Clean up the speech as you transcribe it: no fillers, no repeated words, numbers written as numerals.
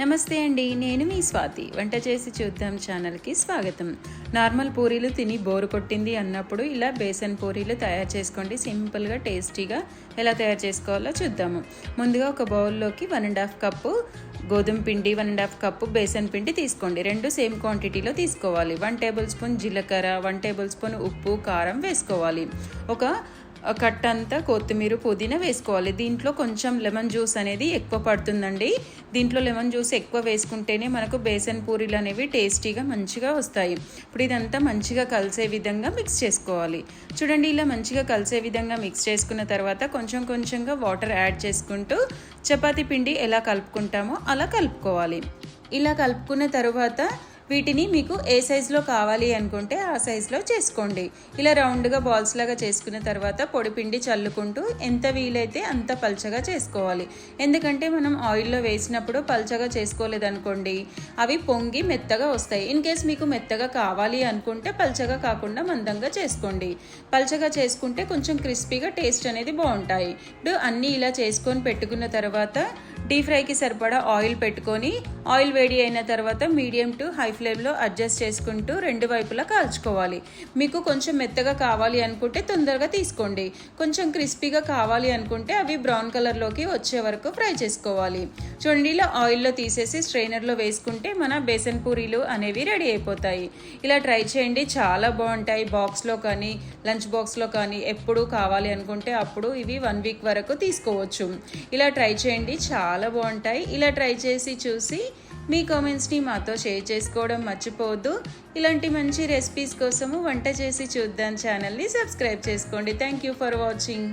నమస్తే అండి, నేను మీ స్వాతి. వంట చేసి చూద్దాం ఛానల్కి స్వాగతం. నార్మల్ పూరీలు తిని బోరు కొట్టింది అన్నప్పుడు ఇలా బేసన్ పూరీలు తయారు చేసుకోండి. సింపుల్గా టేస్టీగా ఎలా తయారు చేసుకోవాలో చూద్దాము. ముందుగా ఒక బౌల్లోకి 1.5 కప్పు గోధుమ పిండి, 1.5 కప్పు బేసన్ పిండి తీసుకోండి. రెండు సేమ్ క్వాంటిటీలో తీసుకోవాలి. 1 టేబుల్ స్పూన్ జీలకర్ర, 1 టేబుల్ స్పూన్ ఉప్పు, కారం వేసుకోవాలి. ఒక కట్టంతా కొత్తిమీర, పుదీనా వేసుకోవాలి. దీంట్లో కొంచెం లెమన్ జ్యూస్ అనేది ఎక్కువ పడుతుందండి. దీంట్లో లెమన్ జ్యూస్ ఎక్కువ వేసుకుంటేనే మనకు బేసన్ పూరీలు అనేవి టేస్టీగా మంచిగా వస్తాయి. ఇప్పుడు ఇదంతా మంచిగా కలిసే విధంగా మిక్స్ చేసుకోవాలి. చూడండి, ఇలా మంచిగా కలిసే విధంగా మిక్స్ చేసుకున్న తర్వాత కొంచెం కొంచెంగా వాటర్ యాడ్ చేసుకుంటూ చపాతీ పిండి ఎలా కలుపుకుంటామో అలా కలుపుకోవాలి. ఇలా కలుపుకున్న తర్వాత వీటిని మీకు ఏ సైజులో కావాలి అనుకుంటే ఆ సైజులో చేసుకోండి. ఇలా రౌండ్గా బాల్స్ లాగా చేసుకున్న తర్వాత పొడి పిండి చల్లుకుంటూ ఎంత వీలైతే అంత పల్చగా చేసుకోవాలి. ఎందుకంటే మనం ఆయిల్లో వేసినప్పుడు పల్చగా చేసుకోలేదనుకోండి అవి పొంగి మెత్తగా వస్తాయి. ఇన్ కేస్ మీకు మెత్తగా కావాలి అనుకుంటే పల్చగా కాకుండా మందంగా చేసుకోండి. పల్చగా చేసుకుంటే కొంచెం క్రిస్పీగా టేస్ట్ అనేది బాగుంటాయి. ఇప్పుడు అన్నీ ఇలా చేసుకొని పెట్టుకున్న తర్వాత డీప్ ఫ్రైకి సరిపడా ఆయిల్ పెట్టుకొని ఆయిల్ వేడి అయిన తర్వాత మీడియం టు హై ఫ్లేమ్లో అడ్జస్ట్ చేసుకుంటూ రెండు వైపులా కాల్చుకోవాలి. మీకు కొంచెం మెత్తగా కావాలి అనుకుంటే తొందరగా తీసుకోండి. కొంచెం క్రిస్పీగా కావాలి అనుకుంటే అవి బ్రౌన్ కలర్లోకి వచ్చే వరకు ఫ్రై చేసుకోవాలి. చూడండి, ఇలా ఆయిల్లో తీసేసి స్ట్రైనర్లో వేసుకుంటే మన బేసన్ పూరీలు అనేవి రెడీ అయిపోతాయి. ఇలా ట్రై చేయండి, చాలా బాగుంటాయి. బాక్స్లో కానీ లంచ్ బాక్స్లో కానీ ఎప్పుడు కావాలి అనుకుంటే అప్పుడు ఇవి 1 వీక్ వరకు తీసుకోవచ్చు. ఇలా ట్రై చేయండి, చాలా బాగుంటాయి. ఇలా ట్రై చేసి చూసి మీ కామెంట్స్ని మాతో షేర్ చేసుకోవడం మర్చిపోవద్దు. ఇలాంటి మంచి రెసిపీస్ కోసము వంట చేసి చూద్దాం ఛానల్ని సబ్స్క్రైబ్ చేసుకోండి. Thank you for watching.